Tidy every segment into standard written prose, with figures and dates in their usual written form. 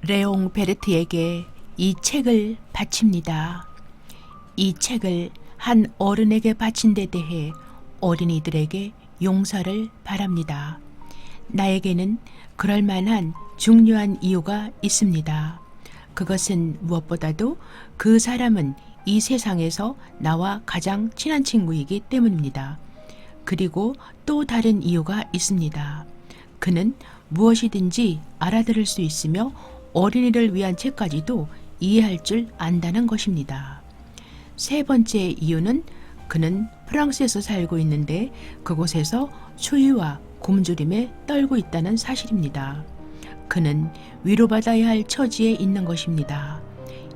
레옹 베르트에게 이 책을 바칩니다. 이 책을 한 어른에게 바친 데 대해 어린이들에게 용서를 바랍니다. 나에게는 그럴 만한 중요한 이유가 있습니다. 그것은 무엇보다도 그 사람은 이 세상에서 나와 가장 친한 친구이기 때문입니다. 그리고 또 다른 이유가 있습니다. 그는 무엇이든지 알아들을 수 있으며 어린이를 위한 책까지도 이해할 줄 안다는 것입니다. 세 번째 이유는 그는 프랑스에서 살고 있는데 그곳에서 추위와 굶주림에 떨고 있다는 사실입니다. 그는 위로받아야 할 처지에 있는 것입니다.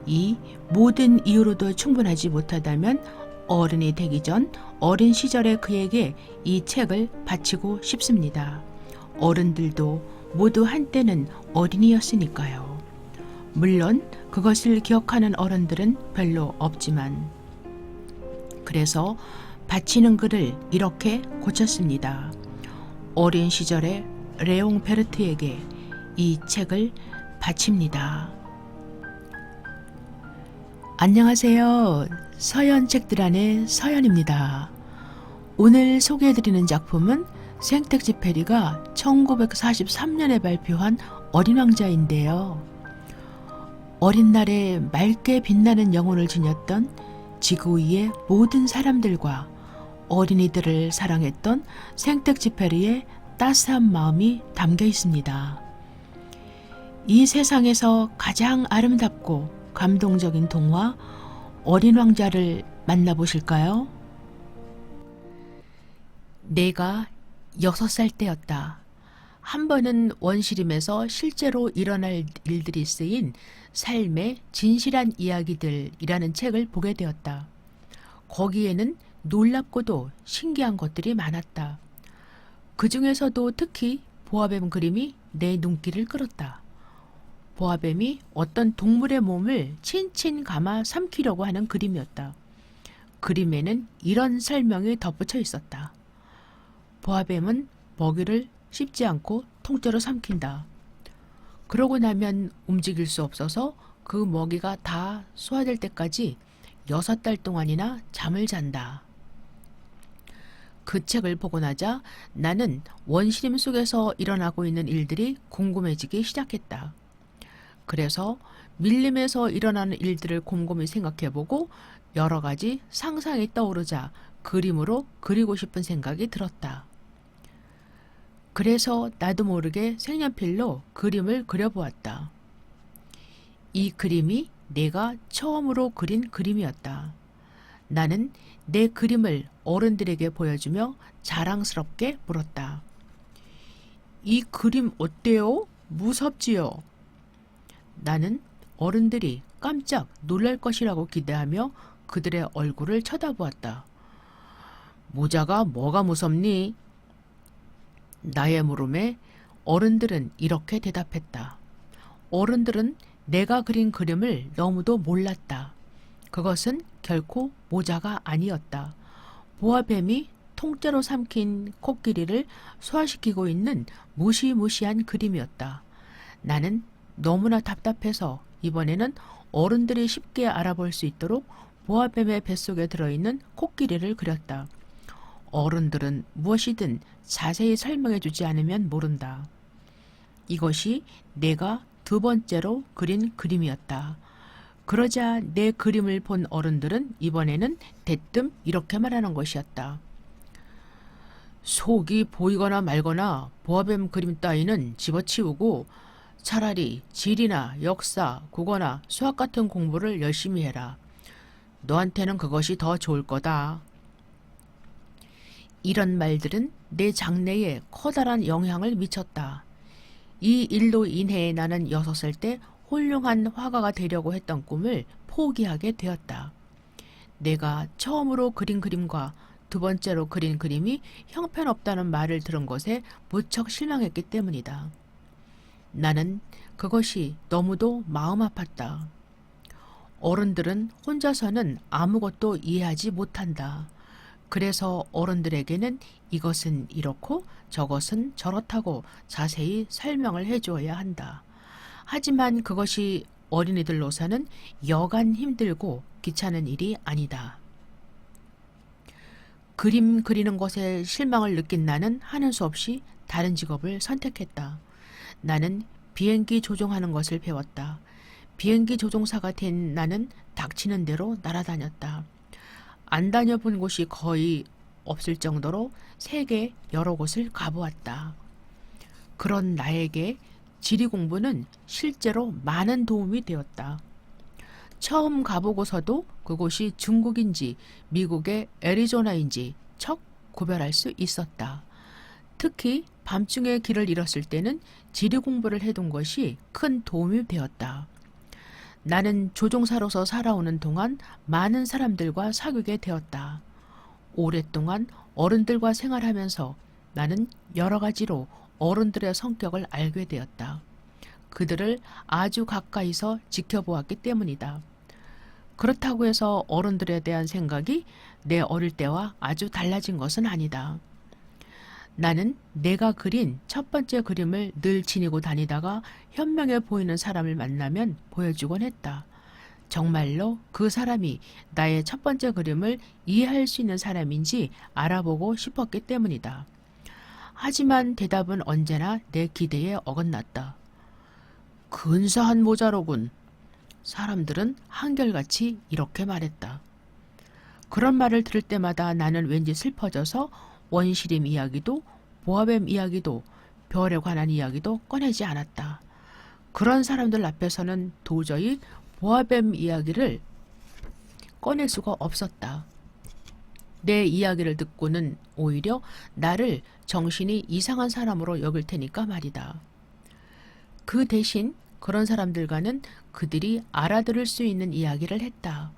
이 모든 이유로도 충분하지 못하다면 어른이 되기 전 어린 시절의 그에게 이 책을 바치고 싶습니다. 어른들도 모두 한때는 어린이였으니까요. 물론 그것을 기억하는 어른들은 별로 없지만 그래서 바치는 글을 이렇게 고쳤습니다. 어린 시절의 레옹 베르트에게 이 책을 바칩니다. 안녕하세요. 서연 책들 안의 서연입니다. 오늘 소개해드리는 작품은 생텍쥐페리가 1943년에 발표한 어린 왕자인데요. 어린 날에 맑게 빛나는 영혼을 지녔던 지구 위의 모든 사람들과 어린이들을 사랑했던 생텍쥐페리의 따스한 마음이 담겨 있습니다. 이 세상에서 가장 아름답고 감동적인 동화 어린 왕자를 만나보실까요? 내가 6살 때였다. 한 번은 원시림에서 실제로 일어날 일들이 쓰인 삶의 진실한 이야기들이라는 책을 보게 되었다. 거기에는 놀랍고도 신기한 것들이 많았다. 그 중에서도 특히 보아뱀 그림이 내 눈길을 끌었다. 보아뱀이 어떤 동물의 몸을 친친 감아 삼키려고 하는 그림이었다. 그림에는 이런 설명이 덧붙여 있었다. 보아뱀은 먹이를 씹지 않고 통째로 삼킨다. 그러고 나면 움직일 수 없어서 그 먹이가 다 소화될 때까지 6달 동안이나 잠을 잔다. 그 책을 보고 나자 나는 원시림 속에서 일어나고 있는 일들이 궁금해지기 시작했다. 그래서 밀림에서 일어나는 일들을 곰곰이 생각해보고 여러 가지 상상이 떠오르자 그림으로 그리고 싶은 생각이 들었다. 그래서 나도 모르게 색연필로 그림을 그려보았다. 이 그림이 내가 처음으로 그린 그림이었다. 나는 내 그림을 어른들에게 보여주며 자랑스럽게 물었다. 이 그림 어때요? 무섭지요? 나는 어른들이 깜짝 놀랄 것이라고 기대하며 그들의 얼굴을 쳐다보았다. 모자가 뭐가 무섭니? 나의 물음에 어른들은 이렇게 대답했다. 어른들은 내가 그린 그림을 너무도 몰랐다. 그것은 결코 모자가 아니었다. 보아뱀이 통째로 삼킨 코끼리를 소화시키고 있는 무시무시한 그림이었다. 나는 너무나 답답해서 이번에는 어른들이 쉽게 알아볼 수 있도록 보아뱀의 뱃속에 들어있는 코끼리를 그렸다. 어른들은 무엇이든 자세히 설명해 주지 않으면 모른다. 이것이 내가 두 번째로 그린 그림이었다. 그러자 내 그림을 본 어른들은 이번에는 대뜸 이렇게 말하는 것이었다. 속이 보이거나 말거나 보아뱀 그림 따위는 집어치우고 차라리 지리나 역사, 국어나 수학 같은 공부를 열심히 해라. 너한테는 그것이 더 좋을 거다. 이런 말들은 내 장래에 커다란 영향을 미쳤다. 이 일로 인해 나는 6살 때 훌륭한 화가가 되려고 했던 꿈을 포기하게 되었다. 내가 처음으로 그린 그림과 두 번째로 그린 그림이 형편없다는 말을 들은 것에 무척 실망했기 때문이다. 나는 그것이 너무도 마음 아팠다. 어른들은 혼자서는 아무것도 이해하지 못한다. 그래서 어른들에게는 이것은 이렇고 저것은 저렇다고 자세히 설명을 해주어야 한다. 하지만 그것이 어린이들로서는 여간 힘들고 귀찮은 일이 아니다. 그림 그리는 것에 실망을 느낀 나는 하는 수 없이 다른 직업을 선택했다. 나는 비행기 조종하는 것을 배웠다. 비행기 조종사가 된 나는 닥치는 대로 날아다녔다. 안 다녀본 곳이 거의 없을 정도로 세계 여러 곳을 가보았다. 그런 나에게 지리 공부는 실제로 많은 도움이 되었다. 처음 가보고서도 그곳이 중국인지 미국의 애리조나인지 척 구별할 수 있었다. 특히 밤중에 길을 잃었을 때는 지리 공부를 해둔 것이 큰 도움이 되었다. 나는 조종사로서 살아오는 동안 많은 사람들과 사귀게 되었다. 오랫동안 어른들과 생활하면서 나는 여러 가지로 어른들의 성격을 알게 되었다. 그들을 아주 가까이서 지켜보았기 때문이다. 그렇다고 해서 어른들에 대한 생각이 내 어릴 때와 아주 달라진 것은 아니다. 나는 내가 그린 첫 번째 그림을 늘 지니고 다니다가 현명해 보이는 사람을 만나면 보여주곤 했다. 정말로 그 사람이 나의 첫 번째 그림을 이해할 수 있는 사람인지 알아보고 싶었기 때문이다. 하지만 대답은 언제나 내 기대에 어긋났다. 근사한 모자로군. 사람들은 한결같이 이렇게 말했다. 그런 말을 들을 때마다 나는 왠지 슬퍼져서 원시림 이야기도 보아뱀 이야기도 별에 관한 이야기도 꺼내지 않았다. 그런 사람들 앞에서는 도저히 보아뱀 이야기를 꺼낼 수가 없었다. 내 이야기를 듣고는 오히려 나를 정신이 이상한 사람으로 여길 테니까 말이다. 그 대신 그런 사람들과는 그들이 알아들을 수 있는 이야기를 했다.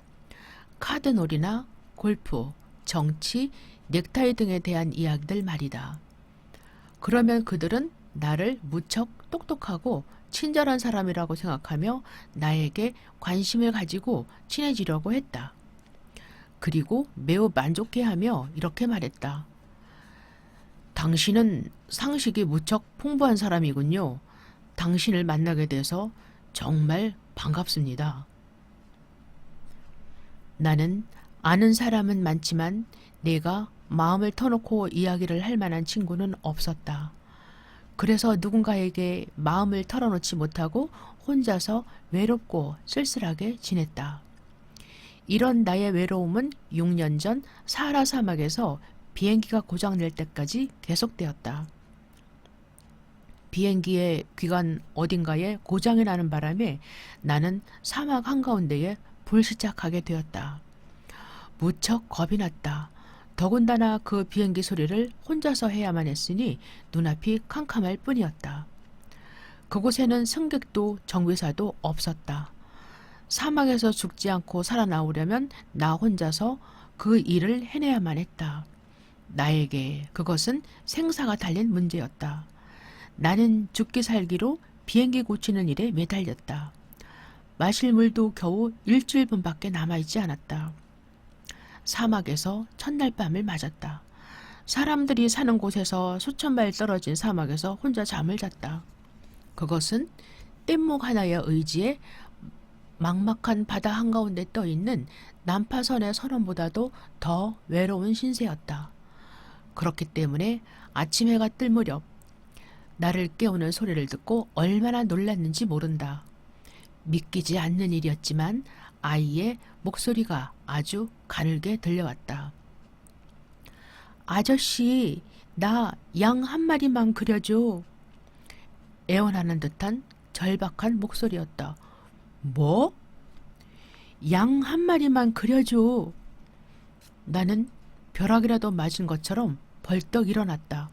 카드놀이나 골프, 정치, 넥타이 등에 대한 이야기들 말이다. 그러면 그들은 나를 무척 똑똑하고 친절한 사람이라고 생각하며 나에게 관심을 가지고 친해지려고 했다. 그리고 매우 만족해하며 이렇게 말했다. 당신은 상식이 무척 풍부한 사람이군요. 당신을 만나게 돼서 정말 반갑습니다. 나는 아는 사람은 많지만 내가 마음을 터놓고 이야기를 할 만한 친구는 없었다. 그래서 누군가에게 마음을 털어놓지 못하고 혼자서 외롭고 쓸쓸하게 지냈다. 이런 나의 외로움은 6년 전 사하라 사막에서 비행기가 고장날 때까지 계속되었다. 비행기의 귀관 어딘가에 고장이 나는 바람에 나는 사막 한가운데에 불시착하게 되었다. 무척 겁이 났다. 더군다나 그 비행기 소리를 혼자서 해야만 했으니 눈앞이 캄캄할 뿐이었다. 그곳에는 승객도 정비사도 없었다. 사막에서 죽지 않고 살아나오려면 나 혼자서 그 일을 해내야만 했다. 나에게 그것은 생사가 달린 문제였다. 나는 죽기 살기로 비행기 고치는 일에 매달렸다. 마실 물도 겨우 일주일분밖에 남아있지 않았다. 사막에서 첫날 밤을 맞았다. 사람들이 사는 곳에서 수천 마일 떨어진 사막에서 혼자 잠을 잤다. 그것은 뗏목 하나의 의지에 막막한 바다 한가운데 떠있는 난파선의 선원보다도 더 외로운 신세였다. 그렇기 때문에 아침 해가 뜰 무렵 나를 깨우는 소리를 듣고 얼마나 놀랐는지 모른다. 믿기지 않는 일이었지만 아이의 목소리가 아주 가늘게 들려왔다. 아저씨, 나 양 한 마리만 그려줘. 애원하는 듯한 절박한 목소리였다. 뭐? 양 한 마리만 그려줘. 나는 벼락이라도 맞은 것처럼 벌떡 일어났다.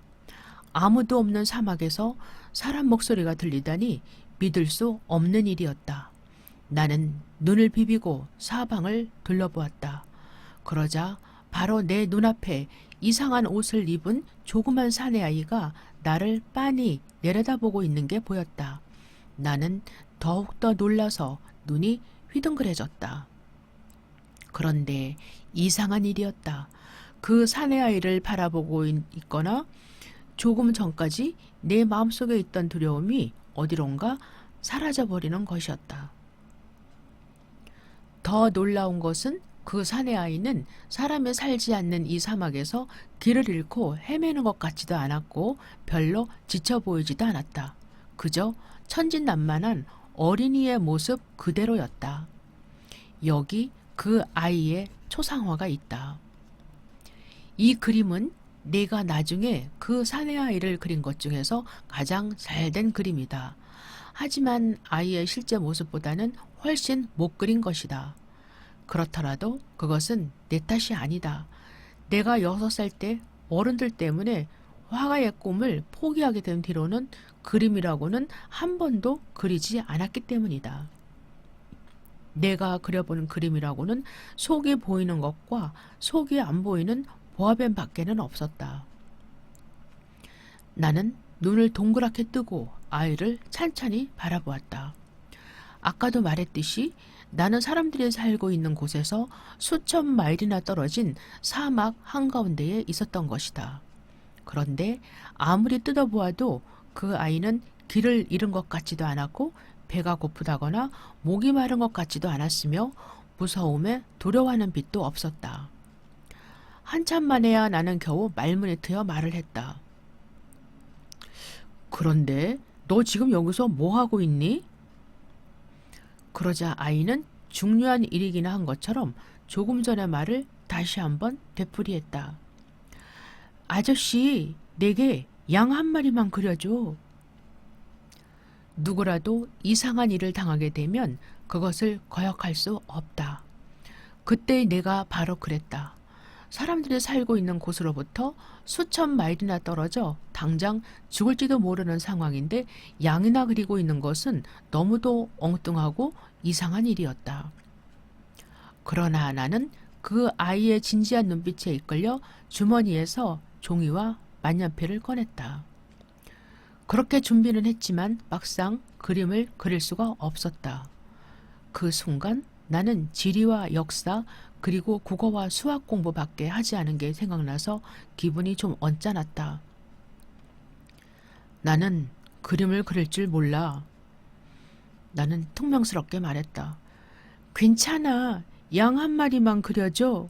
아무도 없는 사막에서 사람 목소리가 들리다니 믿을 수 없는 일이었다. 나는 눈을 비비고 사방을 둘러보았다. 그러자 바로 내 눈앞에 이상한 옷을 입은 조그만 사내아이가 나를 빤히 내려다보고 있는 게 보였다. 나는 더욱더 놀라서 눈이 휘둥그레졌다. 그런데 이상한 일이었다. 그 사내아이를 바라보고 있거나 조금 전까지 내 마음속에 있던 두려움이 어디론가 사라져버리는 것이었다. 더 놀라운 것은 그 사내 아이는 사람이 살지 않는 이 사막에서 길을 잃고 헤매는 것 같지도 않았고 별로 지쳐 보이지도 않았다. 그저 천진난만한 어린이의 모습 그대로였다. 여기 그 아이의 초상화가 있다. 이 그림은 내가 나중에 그 사내 아이를 그린 것 중에서 가장 잘된 그림이다. 하지만 아이의 실제 모습보다는 훨씬 못 그린 것이다. 그렇더라도 그것은 내 탓이 아니다. 내가 6살 때 어른들 때문에 화가의 꿈을 포기하게 된 뒤로는 그림이라고는 한 번도 그리지 않았기 때문이다. 내가 그려본 그림이라고는 속이 보이는 것과 속이 안 보이는 보아뱀 밖에는 없었다. 나는 눈을 동그랗게 뜨고 아이를 찬찬히 바라보았다. 아까도 말했듯이 나는 사람들이 살고 있는 곳에서 수천 마일이나 떨어진 사막 한가운데에 있었던 것이다. 그런데 아무리 뜯어보아도 그 아이는 길을 잃은 것 같지도 않았고 배가 고프다거나 목이 마른 것 같지도 않았으며 무서움에 두려워하는 빛도 없었다. 한참 만에야 나는 겨우 말문이 트여 말을 했다. 그런데 너 지금 여기서 뭐 하고 있니? 그러자 아이는 중요한 일이기나 한 것처럼 조금 전의 말을 다시 한번 되풀이했다. 아저씨, 내게 양 한 마리만 그려줘. 누구라도 이상한 일을 당하게 되면 그것을 거역할 수 없다. 그때 내가 바로 그랬다. 사람들이 살고 있는 곳으로부터 수천 마일이나 떨어져 당장 죽을지도 모르는 상황인데 양이나 그리고 있는 것은 너무도 엉뚱하고 이상한 일이었다. 그러나 나는 그 아이의 진지한 눈빛에 이끌려 주머니에서 종이와 만년필을 꺼냈다. 그렇게 준비는 했지만 막상 그림을 그릴 수가 없었다. 그 순간 나는 지리와 역사 그리고 국어와 수학 공부밖에 하지 않은 게 생각나서 기분이 좀 언짢았다. 나는 그림을 그릴 줄 몰라. 나는 퉁명스럽게 말했다. 괜찮아. 양 한 마리만 그려줘.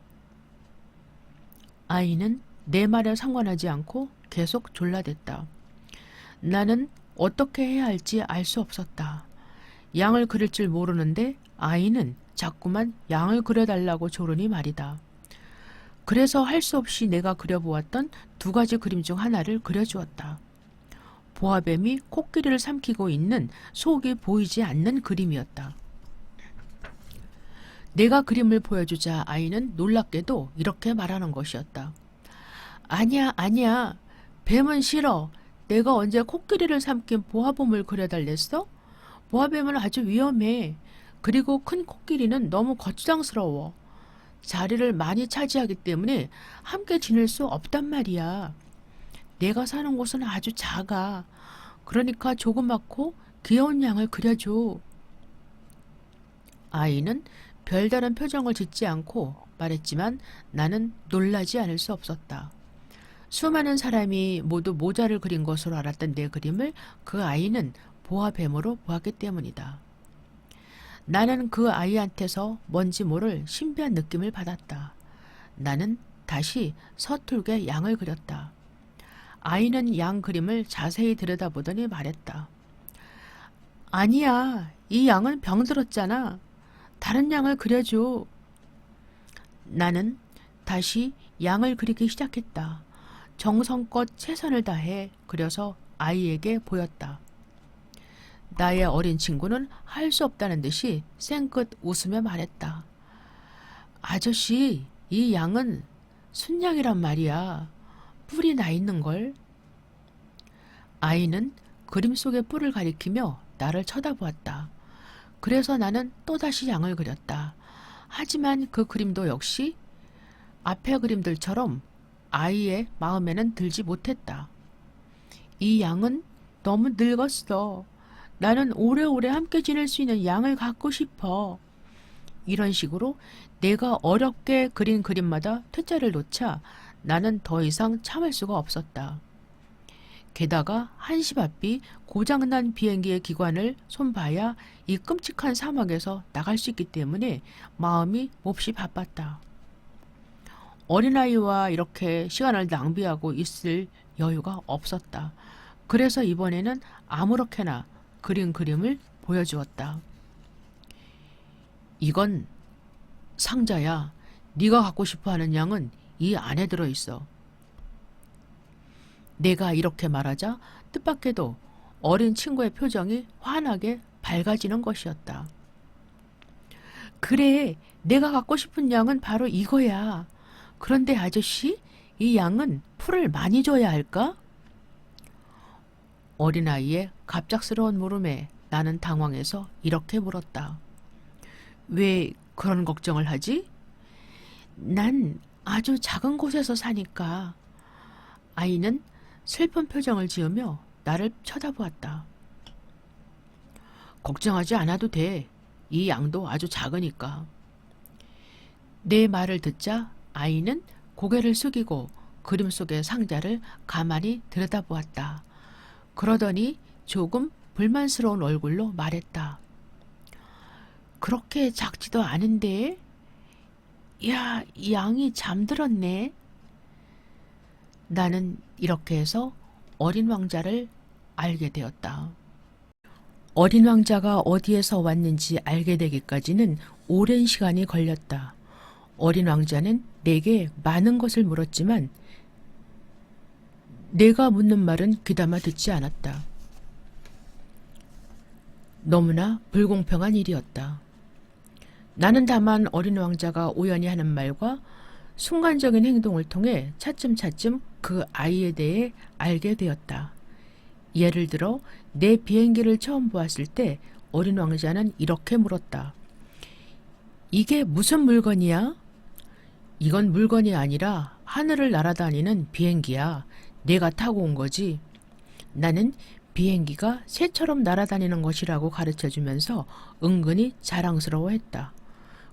아이는 내 말에 상관하지 않고 계속 졸라댔다. 나는 어떻게 해야 할지 알 수 없었다. 양을 그릴 줄 모르는데 아이는 자꾸만 양을 그려달라고 조르니 말이다. 그래서 할 수 없이 내가 그려보았던 2가지 그림 중 하나를 그려주었다. 보아뱀이 코끼리를 삼키고 있는 속이 보이지 않는 그림이었다. 내가 그림을 보여주자 아이는 놀랍게도 이렇게 말하는 것이었다. 아니야, 아니야. 뱀은 싫어. 내가 언제 코끼리를 삼킨 보아뱀을 그려달랬어? 보아뱀은 아주 위험해. 그리고 큰 코끼리는 너무 거추장스러워. 자리를 많이 차지하기 때문에 함께 지낼 수 없단 말이야. 내가 사는 곳은 아주 작아. 그러니까 조그맣고 귀여운 양을 그려줘. 아이는 별다른 표정을 짓지 않고 말했지만 나는 놀라지 않을 수 없었다. 수많은 사람이 모두 모자를 그린 것으로 알았던 내 그림을 그 아이는 보아뱀으로 보았기 때문이다. 나는 그 아이한테서 뭔지 모를 신비한 느낌을 받았다. 나는 다시 서툴게 양을 그렸다. 아이는 양 그림을 자세히 들여다보더니 말했다. 아니야, 이 양은 병들었잖아. 다른 양을 그려줘. 나는 다시 양을 그리기 시작했다. 정성껏 최선을 다해 그려서 아이에게 보였다. 나의 어린 친구는 할 수 없다는 듯이 쌩긋 웃으며 말했다. 아저씨, 이 양은 순양이란 말이야. 뿔이 나 있는걸. 아이는 그림 속의 뿔을 가리키며 나를 쳐다보았다. 그래서 나는 또다시 양을 그렸다. 하지만 그 그림도 역시 앞의 그림들처럼 아이의 마음에는 들지 못했다. 이 양은 너무 늙었어. 나는 오래오래 함께 지낼 수 있는 양을 갖고 싶어. 이런 식으로 내가 어렵게 그린 그림마다 퇴짜를 놓자 나는 더 이상 참을 수가 없었다. 게다가 한시 앞이 고장난 비행기의 기관을 손봐야 이 끔찍한 사막에서 나갈 수 있기 때문에 마음이 몹시 바빴다. 어린아이와 이렇게 시간을 낭비하고 있을 여유가 없었다. 그래서 이번에는 아무렇게나 그린 그림을 보여주었다. 이건 상자야. 네가 갖고 싶어하는 양은 이 안에 들어있어. 내가 이렇게 말하자 뜻밖에도 어린 친구의 표정이 환하게 밝아지는 것이었다. 그래, 내가 갖고 싶은 양은 바로 이거야. 그런데 아저씨, 이 양은 풀을 많이 줘야 할까? 어린아이의 갑작스러운 물음에 나는 당황해서 이렇게 물었다. 왜 그런 걱정을 하지? 난 아주 작은 곳에서 사니까. 아이는 슬픈 표정을 지으며 나를 쳐다보았다. 걱정하지 않아도 돼. 이 양도 아주 작으니까. 내 말을 듣자 아이는 고개를 숙이고 그림 속의 상자를 가만히 들여다보았다. 그러더니 조금 불만스러운 얼굴로 말했다. 그렇게 작지도 않은데? 야, 이 양이 잠들었네. 나는 이렇게 해서 어린 왕자를 알게 되었다. 어린 왕자가 어디에서 왔는지 알게 되기까지는 오랜 시간이 걸렸다. 어린 왕자는 내게 많은 것을 물었지만 내가 묻는 말은 귀담아 듣지 않았다. 너무나 불공평한 일이었다. 나는 다만 어린 왕자가 우연히 하는 말과 순간적인 행동을 통해 차츰차츰 그 아이에 대해 알게 되었다. 예를 들어 내 비행기를 처음 보았을 때 어린 왕자는 이렇게 물었다. 이게 무슨 물건이야? 이건 물건이 아니라 하늘을 날아다니는 비행기야. 내가 타고 온 거지. 나는 비행기가 새처럼 날아다니는 것이라고 가르쳐주면서 은근히 자랑스러워했다.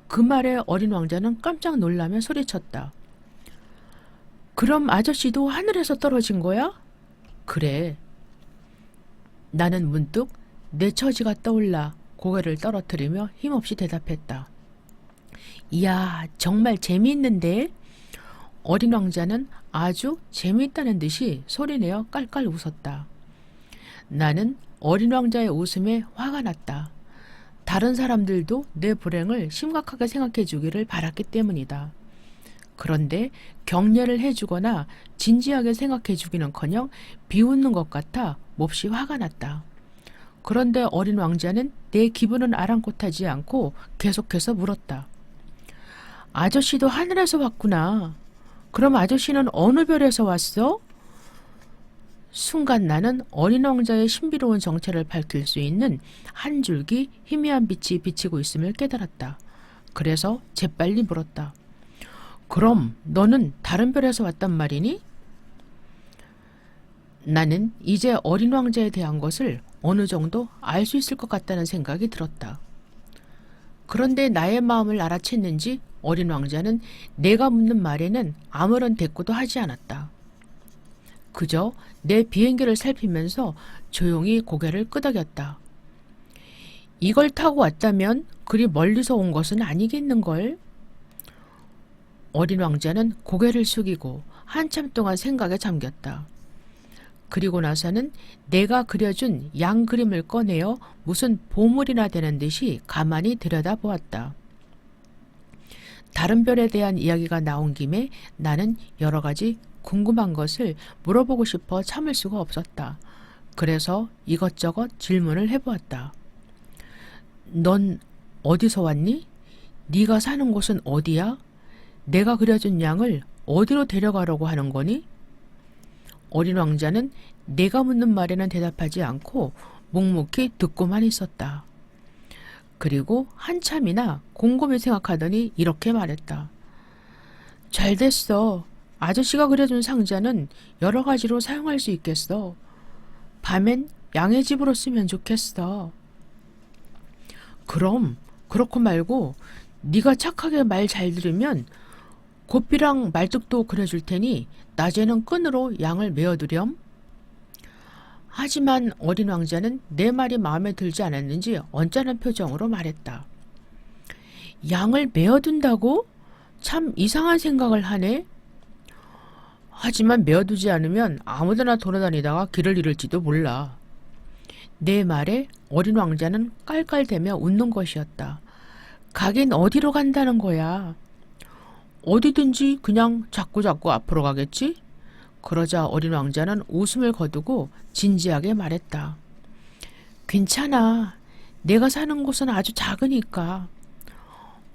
그 말에 어린 왕자는 깜짝 놀라며 소리쳤다. 그럼 아저씨도 하늘에서 떨어진 거야? 그래. 나는 문득 내 처지가 떠올라 고개를 떨어뜨리며 힘없이 대답했다. 이야, 정말 재미있는데? 어린 왕자는 아주 재미있다는 듯이 소리내어 깔깔 웃었다. 나는 어린 왕자의 웃음에 화가 났다. 다른 사람들도 내 불행을 심각하게 생각해 주기를 바랐기 때문이다. 그런데 격려를 해주거나 진지하게 생각해 주기는커녕 비웃는 것 같아 몹시 화가 났다. 그런데 어린 왕자는 내 기분은 아랑곳하지 않고 계속해서 물었다. 아저씨도 하늘에서 왔구나. 그럼 아저씨는 어느 별에서 왔어? 순간 나는 어린 왕자의 신비로운 정체를 밝힐 수 있는 한 줄기 희미한 빛이 비치고 있음을 깨달았다. 그래서 재빨리 물었다. 그럼 너는 다른 별에서 왔단 말이니? 나는 이제 어린 왕자에 대한 것을 어느 정도 알 수 있을 것 같다는 생각이 들었다. 그런데 나의 마음을 알아챘는지 어린 왕자는 내가 묻는 말에는 아무런 대꾸도 하지 않았다. 그저 내 비행기를 살피면서 조용히 고개를 끄덕였다. 이걸 타고 왔다면 그리 멀리서 온 것은 아니겠는걸? 어린 왕자는 고개를 숙이고 한참 동안 생각에 잠겼다. 그리고 나서는 내가 그려준 양 그림을 꺼내어 무슨 보물이나 되는 듯이 가만히 들여다보았다. 다른 별에 대한 이야기가 나온 김에 나는 여러 가지 궁금한 것을 물어보고 싶어 참을 수가 없었다. 그래서 이것저것 질문을 해보았다. 넌 어디서 왔니? 네가 사는 곳은 어디야? 내가 그려준 양을 어디로 데려가려고 하는 거니? 어린 왕자는 내가 묻는 말에는 대답하지 않고 묵묵히 듣고만 있었다. 그리고 한참이나 곰곰이 생각하더니 이렇게 말했다. 잘 됐어. 아저씨가 그려준 상자는 여러 가지로 사용할 수 있겠어. 밤엔 양의 집으로 쓰면 좋겠어. 그럼 그렇고 말고 네가 착하게 말 잘 들으면 고삐랑 말뚝도 그려줄 테니 낮에는 끈으로 양을 메어두렴. 하지만 어린 왕자는 내 말이 마음에 들지 않았는지 언짢은 표정으로 말했다. 양을 메어둔다고? 참 이상한 생각을 하네. 하지만 메어두지 않으면 아무데나 돌아다니다가 길을 잃을지도 몰라. 내 말에 어린 왕자는 깔깔대며 웃는 것이었다. 가긴 어디로 간다는 거야? 어디든지 그냥 자꾸자꾸 앞으로 가겠지? 그러자 어린 왕자는 웃음을 거두고 진지하게 말했다. 괜찮아. 내가 사는 곳은 아주 작으니까.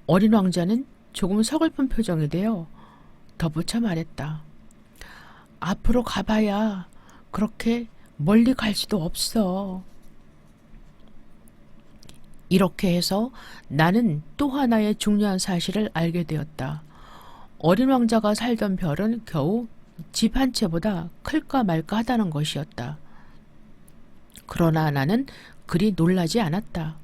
어린 왕자는 조금 서글픈 표정이 되어 덧붙여 말했다. 앞으로 가봐야 그렇게 멀리 갈 수도 없어. 이렇게 해서 나는 또 하나의 중요한 사실을 알게 되었다. 어린 왕자가 살던 별은 겨우 집 한 채보다 클까 말까 하다는 것이었다. 그러나 나는 그리 놀라지 않았다.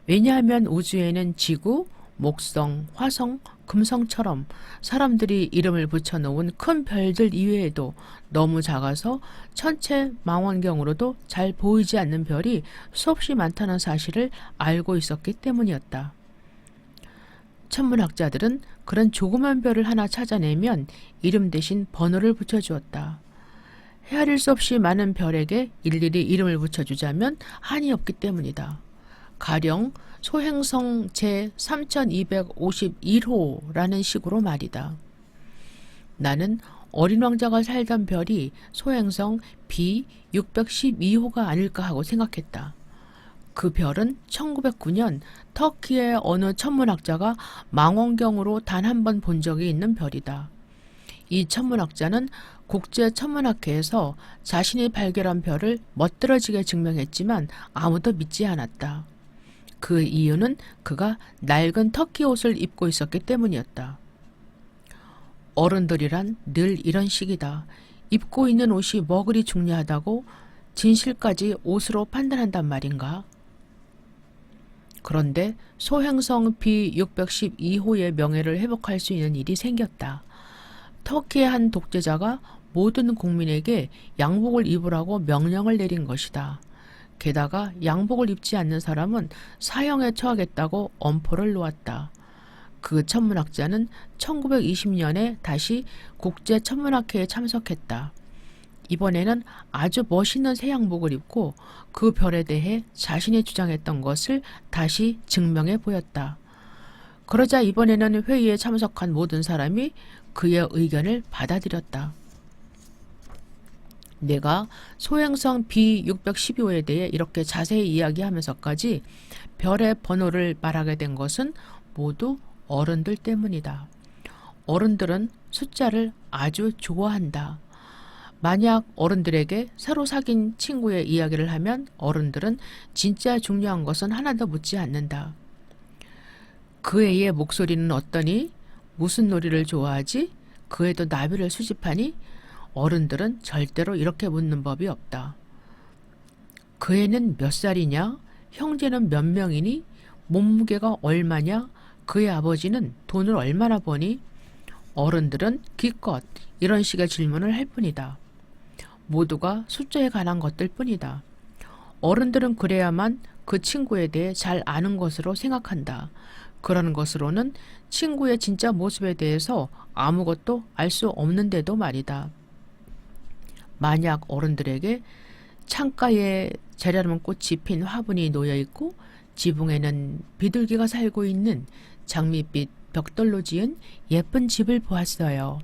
왜냐하면 우주에는 지구, 목성, 화성, 금성처럼 사람들이 이름을 붙여놓은 큰 별들 이외에도 너무 작아서 천체 망원경으로도 잘 보이지 않는 별이 수없이 많다는 사실을 알고 있었기 때문이었다. 천문학자들은 그런 조그만 별을 하나 찾아내면 이름 대신 번호를 붙여주었다. 헤아릴 수 없이 많은 별에게 일일이 이름을 붙여주자면 한이 없기 때문이다. 가령 소행성 제3251호라는 식으로 말이다. 나는 어린 왕자가 살던 별이 소행성 B612호가 아닐까 하고 생각했다. 그 별은 1909년 터키의 어느 천문학자가 망원경으로 단 한 번 본 적이 있는 별이다. 이 천문학자는 국제천문학회에서 자신이 발견한 별을 멋들어지게 증명했지만 아무도 믿지 않았다. 그 이유는 그가 낡은 터키 옷을 입고 있었기 때문이었다. 어른들이란 늘 이런 식이다. 입고 있는 옷이 뭐 그리 중요하다고 진실까지 옷으로 판단한단 말인가? 그런데 소행성 B612호의 명예를 회복할 수 있는 일이 생겼다. 터키의 한 독재자가 모든 국민에게 양복을 입으라고 명령을 내린 것이다. 게다가 양복을 입지 않는 사람은 사형에 처하겠다고 엄포를 놓았다. 그 천문학자는 1920년에 다시 국제천문학회에 참석했다. 이번에는 아주 멋있는 새 양복을 입고 그 별에 대해 자신이 주장했던 것을 다시 증명해 보였다. 그러자 이번에는 회의에 참석한 모든 사람이 그의 의견을 받아들였다. 내가 소행성 B612호에 대해 이렇게 자세히 이야기하면서까지 별의 번호를 말하게 된 것은 모두 어른들 때문이다. 어른들은 숫자를 아주 좋아한다. 만약 어른들에게 새로 사귄 친구의 이야기를 하면 어른들은 진짜 중요한 것은 하나도 묻지 않는다. 그 애의 목소리는 어떠니? 무슨 놀이를 좋아하지? 그 애도 나비를 수집하니? 어른들은 절대로 이렇게 묻는 법이 없다. 그 애는 몇 살이냐? 형제는 몇 명이니? 몸무게가 얼마냐? 그의 아버지는 돈을 얼마나 버니? 어른들은 기껏 이런 식의 질문을 할 뿐이다. 모두가 숫자에 관한 것들 뿐이다. 어른들은 그래야만 그 친구에 대해 잘 아는 것으로 생각한다. 그런 것으로는 친구의 진짜 모습에 대해서 아무것도 알 수 없는데도 말이다. 만약 어른들에게 창가에 재려는 꽃이 핀 화분이 놓여있고 지붕에는 비둘기가 살고 있는 장밋빛 벽돌로 지은 예쁜 집을 보았어요.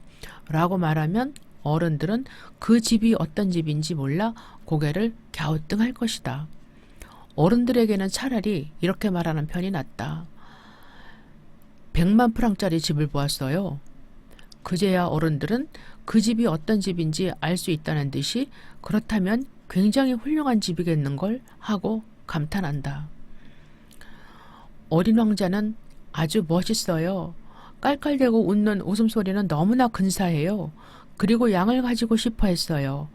라고 말하면 어른들은 그 집이 어떤 집인지 몰라 고개를 갸우뚱할 것이다. 어른들에게는 차라리 이렇게 말하는 편이 낫다. 100만 프랑짜리 집을 보았어요. 그제야 어른들은 그 집이 어떤 집인지 알 수 있다는 듯이 그렇다면 굉장히 훌륭한 집이겠는걸 하고 감탄한다. 어린 왕자는 아주 멋있어요. 깔깔대고 웃는 웃음소리는 너무나 근사해요. 그리고 양을 가지고 싶어 했어요.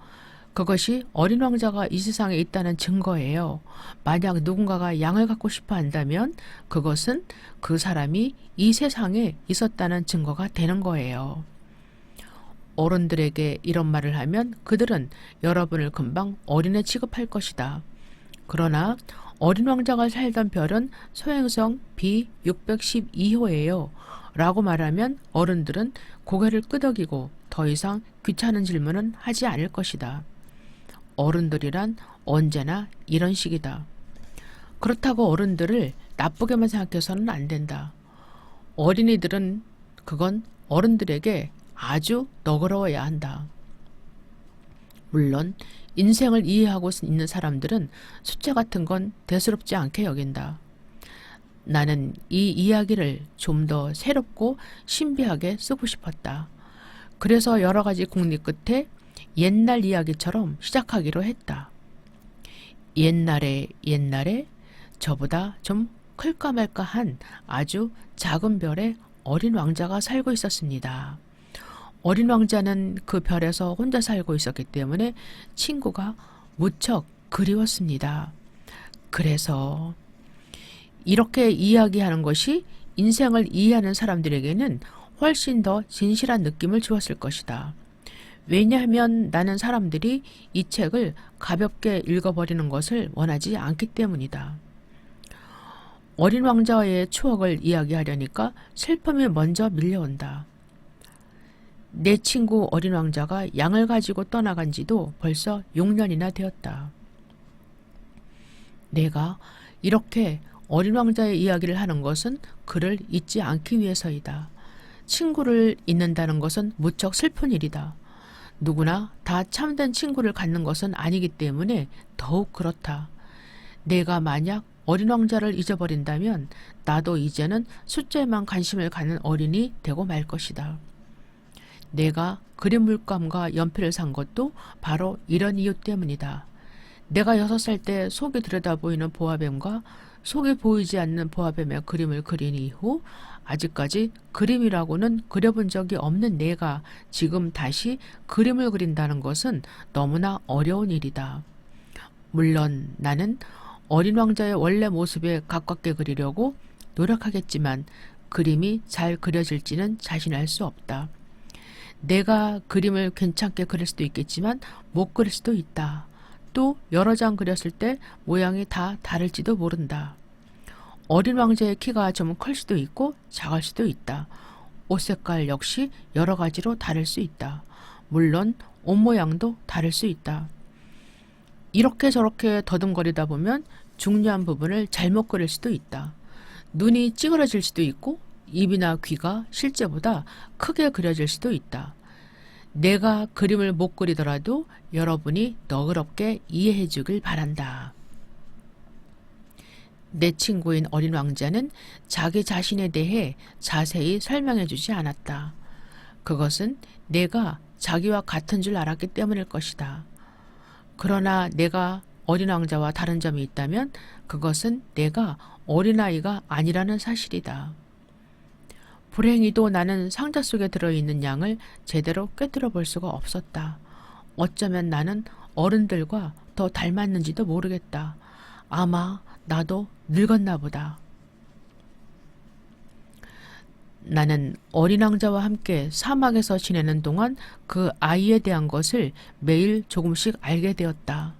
그것이 어린 왕자가 이 세상에 있다는 증거예요. 만약 누군가가 양을 갖고 싶어 한다면 그것은 그 사람이 이 세상에 있었다는 증거가 되는 거예요. 어른들에게 이런 말을 하면 그들은 여러분을 금방 어린애 취급할 것이다. 그러나 어린 왕자가 살던 별은 소행성 B612호예요. 라고 말하면 어른들은 고개를 끄덕이고 더 이상 귀찮은 질문은 하지 않을 것이다. 어른들이란 언제나 이런 식이다. 그렇다고 어른들을 나쁘게만 생각해서는 안 된다. 어린이들은 그건 어른들에게 아주 너그러워야 한다. 물론 인생을 이해하고 있는 사람들은 숫자 같은 건 대수롭지 않게 여긴다. 나는 이 이야기를 좀 더 새롭고 신비하게 쓰고 싶었다. 그래서 여러 가지 국립 끝에 옛날 이야기처럼 시작하기로 했다. 옛날에 저보다 좀 클까 말까한 아주 작은 별에 어린 왕자가 살고 있었습니다. 어린 왕자는 그 별에서 혼자 살고 있었기 때문에 친구가 무척 그리웠습니다. 그래서 이렇게 이야기하는 것이 인생을 이해하는 사람들에게는 훨씬 더 진실한 느낌을 주었을 것이다. 왜냐하면 나는 사람들이 이 책을 가볍게 읽어버리는 것을 원하지 않기 때문이다. 어린 왕자와의 추억을 이야기하려니까 슬픔이 먼저 밀려온다. 내 친구 어린 왕자가 양을 가지고 떠나간 지도 벌써 6년이나 되었다. 내가 이렇게 어린 왕자의 이야기를 하는 것은 그를 잊지 않기 위해서이다. 친구를 잊는다는 것은 무척 슬픈 일이다. 누구나 다 참된 친구를 갖는 것은 아니기 때문에 더욱 그렇다. 내가 만약 어린 왕자를 잊어버린다면 나도 이제는 숫자에만 관심을 갖는 어린이 되고 말 것이다. 내가 그림 물감과 연필을 산 것도 바로 이런 이유 때문이다. 내가 6살 때 속이 들여다보이는 보아뱀과 속이 보이지 않는 보아뱀의 그림을 그린 이후 아직까지 그림이라고는 그려본 적이 없는 내가 지금 다시 그림을 그린다는 것은 너무나 어려운 일이다. 물론 나는 어린 왕자의 원래 모습에 가깝게 그리려고 노력하겠지만 그림이 잘 그려질지는 자신할 수 없다. 내가 그림을 괜찮게 그릴 수도 있겠지만 못 그릴 수도 있다. 또 여러 장 그렸을 때 모양이 다 다를지도 모른다. 어린 왕자의 키가 좀 클 수도 있고 작을 수도 있다. 옷 색깔 역시 여러 가지로 다를 수 있다. 물론 옷 모양도 다를 수 있다. 이렇게 저렇게 더듬거리다 보면 중요한 부분을 잘못 그릴 수도 있다. 눈이 찌그러질 수도 있고 입이나 귀가 실제보다 크게 그려질 수도 있다. 내가 그림을 못 그리더라도 여러분이 너그럽게 이해해 주길 바란다. 내 친구인 어린 왕자는 자기 자신에 대해 자세히 설명해 주지 않았다. 그것은 내가 자기와 같은 줄 알았기 때문일 것이다. 그러나 내가 어린 왕자와 다른 점이 있다면 그것은 내가 어린아이가 아니라는 사실이다. 불행히도 나는 상자 속에 들어있는 양을 제대로 꿰뚫어 볼 수가 없었다. 어쩌면 나는 어른들과 더 닮았는지도 모르겠다. 아마 나도 늙었나 보다. 나는 어린 왕자와 함께 사막에서 지내는 동안 그 아이에 대한 것을 매일 조금씩 알게 되었다.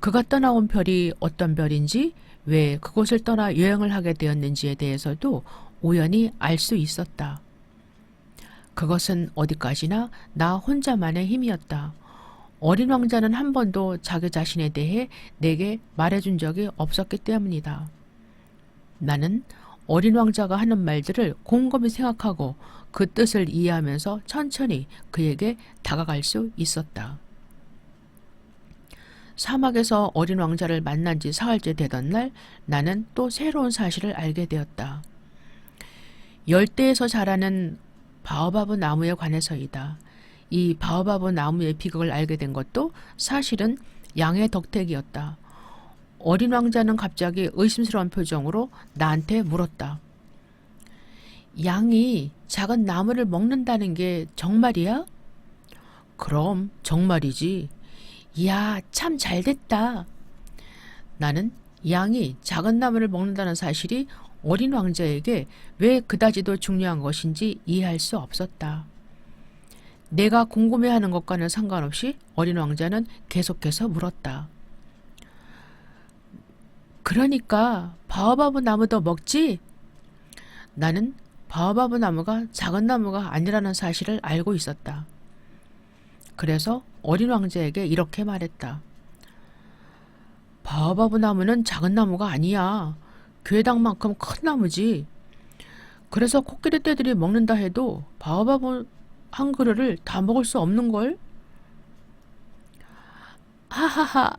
그가 떠나온 별이 어떤 별인지, 왜 그곳을 떠나 여행을 하게 되었는지에 대해서도 우연히 알 수 있었다. 그것은 어디까지나 나 혼자만의 힘이었다. 어린 왕자는 한 번도 자기 자신에 대해 내게 말해준 적이 없었기 때문이다. 나는 어린 왕자가 하는 말들을 곰곰이 생각하고 그 뜻을 이해하면서 천천히 그에게 다가갈 수 있었다. 사막에서 어린 왕자를 만난 지 사흘째 되던 날 나는 또 새로운 사실을 알게 되었다. 열대에서 자라는 바오바브 나무에 관해서이다. 이 바오바브 나무의 비극을 알게 된 것도 사실은 양의 덕택이었다. 어린 왕자는 갑자기 의심스러운 표정으로 나한테 물었다. 양이 작은 나무를 먹는다는 게 정말이야? 그럼 정말이지. 이야, 참 잘됐다. 나는 양이 작은 나무를 먹는다는 사실이 어린 왕자에게 왜 그다지도 중요한 것인지 이해할 수 없었다. 내가 궁금해하는 것과는 상관없이 어린 왕자는 계속해서 물었다. 그러니까 바오바브 나무도 먹지? 나는 바오바브 나무가 작은 나무가 아니라는 사실을 알고 있었다. 그래서 어린 왕자에게 이렇게 말했다. 바오바브 나무는 작은 나무가 아니야. 괴당만큼 큰 나무지. 그래서 코끼리 떼들이 먹는다 해도 바오바브 한 그루를 다 먹을 수 없는걸? 하하하,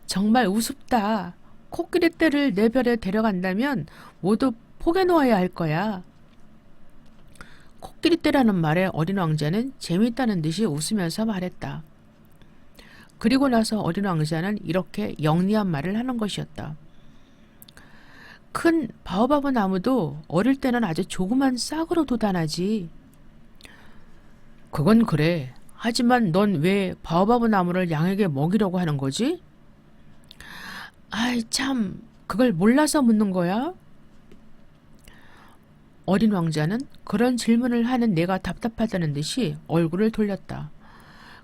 정말 우습다. 코끼리 떼를 내 별에 데려간다면 모두 포개 놓아야 할 거야. 코끼리 떼라는 말에 어린 왕자는 재밌다는 듯이 웃으면서 말했다. 그리고 나서 어린 왕자는 이렇게 영리한 말을 하는 것이었다. 큰 바오바브 나무도 어릴 때는 아주 조그만 싹으로 돋아나지. 그건 그래. 하지만 넌 왜 바오바브 나무를 양에게 먹이려고 하는 거지? 아이 참, 그걸 몰라서 묻는 거야? 어린 왕자는 그런 질문을 하는 내가 답답하다는 듯이 얼굴을 돌렸다.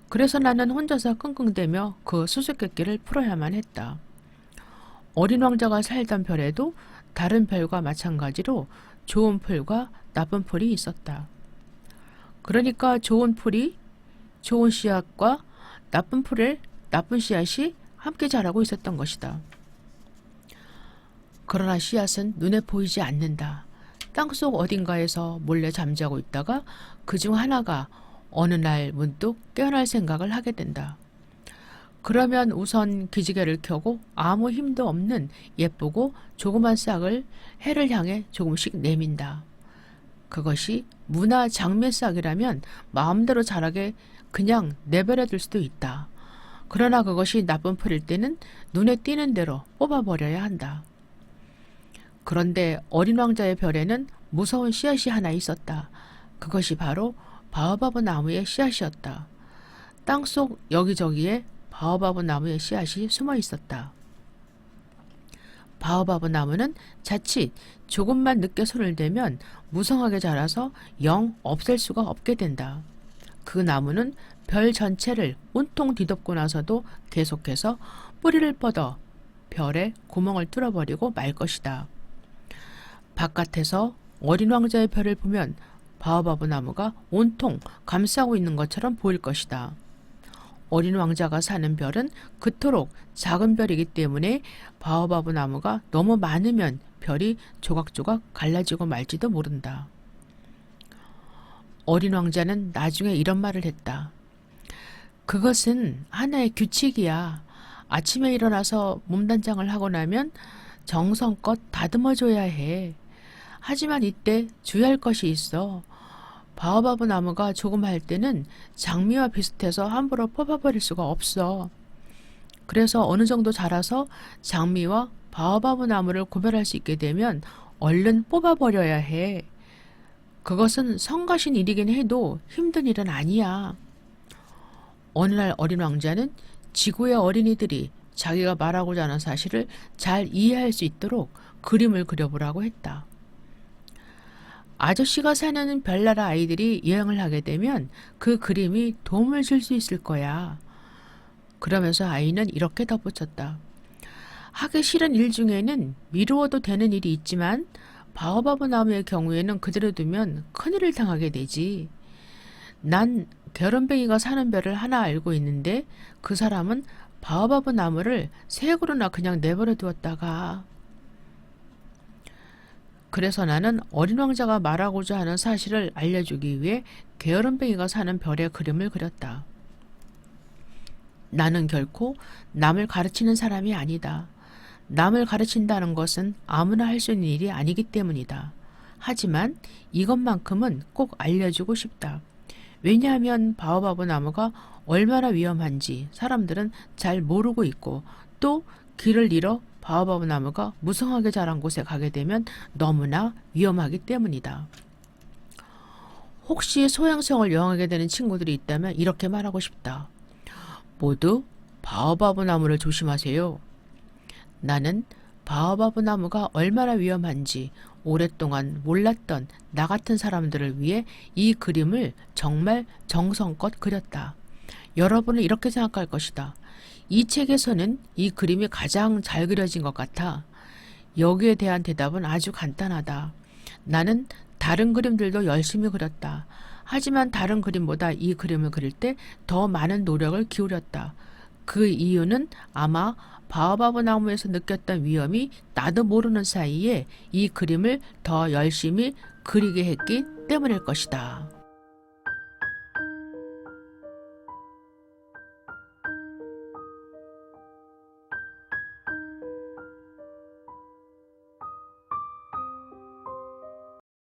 그래서 나는 혼자서 끙끙대며 그 수수께끼를 풀어야만 했다. 어린 왕자가 살던 별에도 다른 별과 마찬가지로 좋은 풀과 나쁜 풀이 있었다. 그러니까 좋은 풀이 좋은 씨앗과 나쁜 풀에 나쁜 씨앗이 함께 자라고 있었던 것이다. 그러나 씨앗은 눈에 보이지 않는다. 땅속 어딘가에서 몰래 잠자고 있다가 그중 하나가 어느 날 문득 깨어날 생각을 하게 된다. 그러면 우선 기지개를 켜고 아무 힘도 없는 예쁘고 조그만 싹을 해를 향해 조금씩 내민다. 그것이 무나 장매싹이라면 마음대로 자라게 그냥 내버려둘 수도 있다. 그러나 그것이 나쁜 풀일 때는 눈에 띄는 대로 뽑아버려야 한다. 그런데 어린 왕자의 별에는 무서운 씨앗이 하나 있었다. 그것이 바로 바오바브 나무의 씨앗이었다. 땅속 여기저기에 바오바브 나무의 씨앗이 숨어 있었다. 바오바브 나무는 자칫 조금만 늦게 손을 대면 무성하게 자라서 영 없앨 수가 없게 된다. 그 나무는 별 전체를 온통 뒤덮고 나서도 계속해서 뿌리를 뻗어 별에 구멍을 뚫어버리고 말 것이다. 바깥에서 어린 왕자의 별을 보면 바오바브 나무가 온통 감싸고 있는 것처럼 보일 것이다. 어린 왕자가 사는 별은 그토록 작은 별이기 때문에 바오바브 나무가 너무 많으면 별이 조각조각 갈라지고 말지도 모른다. 어린 왕자는 나중에 이런 말을 했다. 그것은 하나의 규칙이야. 아침에 일어나서 몸단장을 하고 나면 정성껏 다듬어줘야 해. 하지만 이때 주의할 것이 있어. 바오바브 나무가 조금 할 때는 장미와 비슷해서 함부로 뽑아버릴 수가 없어. 그래서 어느 정도 자라서 장미와 바오바브 나무를 구별할 수 있게 되면 얼른 뽑아버려야 해. 그것은 성가신 일이긴 해도 힘든 일은 아니야. 어느 날 어린 왕자는 지구의 어린이들이 자기가 말하고자 하는 사실을 잘 이해할 수 있도록 그림을 그려보라고 했다. 아저씨가 사는 별나라 아이들이 여행을 하게 되면 그 그림이 도움을 줄 수 있을 거야. 그러면서 아이는 이렇게 덧붙였다. 하기 싫은 일 중에는 미루어도 되는 일이 있지만 바오바브 나무의 경우에는 그대로 두면 큰일을 당하게 되지. 난 게으름뱅이가 사는 별을 하나 알고 있는데 그 사람은 바오바브 나무를 3그루나 그냥 내버려 두었다가 그래서 나는 어린 왕자가 말하고자 하는 사실을 알려주기 위해 게으름뱅이가 사는 별의 그림을 그렸다. 나는 결코 남을 가르치는 사람이 아니다. 남을 가르친다는 것은 아무나 할 수 있는 일이 아니기 때문이다. 하지만 이것만큼은 꼭 알려주고 싶다. 왜냐하면 바오바브 나무가 얼마나 위험한지 사람들은 잘 모르고 있고 또 길을 잃어 바오바브 나무가 무성하게 자란 곳에 가게 되면 너무나 위험하기 때문이다. 혹시 소행성을 여행하게 되는 친구들이 있다면 이렇게 말하고 싶다. 모두 바오바브 나무를 조심하세요. 나는 바오바브 나무가 얼마나 위험한지 오랫동안 몰랐던 나 같은 사람들을 위해 이 그림을 정말 정성껏 그렸다. 여러분은 이렇게 생각할 것이다. 이 책에서는 이 그림이 가장 잘 그려진 것 같아. 여기에 대한 대답은 아주 간단하다. 나는 다른 그림들도 열심히 그렸다. 하지만 다른 그림보다 이 그림을 그릴 때 더 많은 노력을 기울였다. 그 이유는 아마 바오바브 나무에서 느꼈던 위험이 나도 모르는 사이에 이 그림을 더 열심히 그리게 했기 때문일 것이다.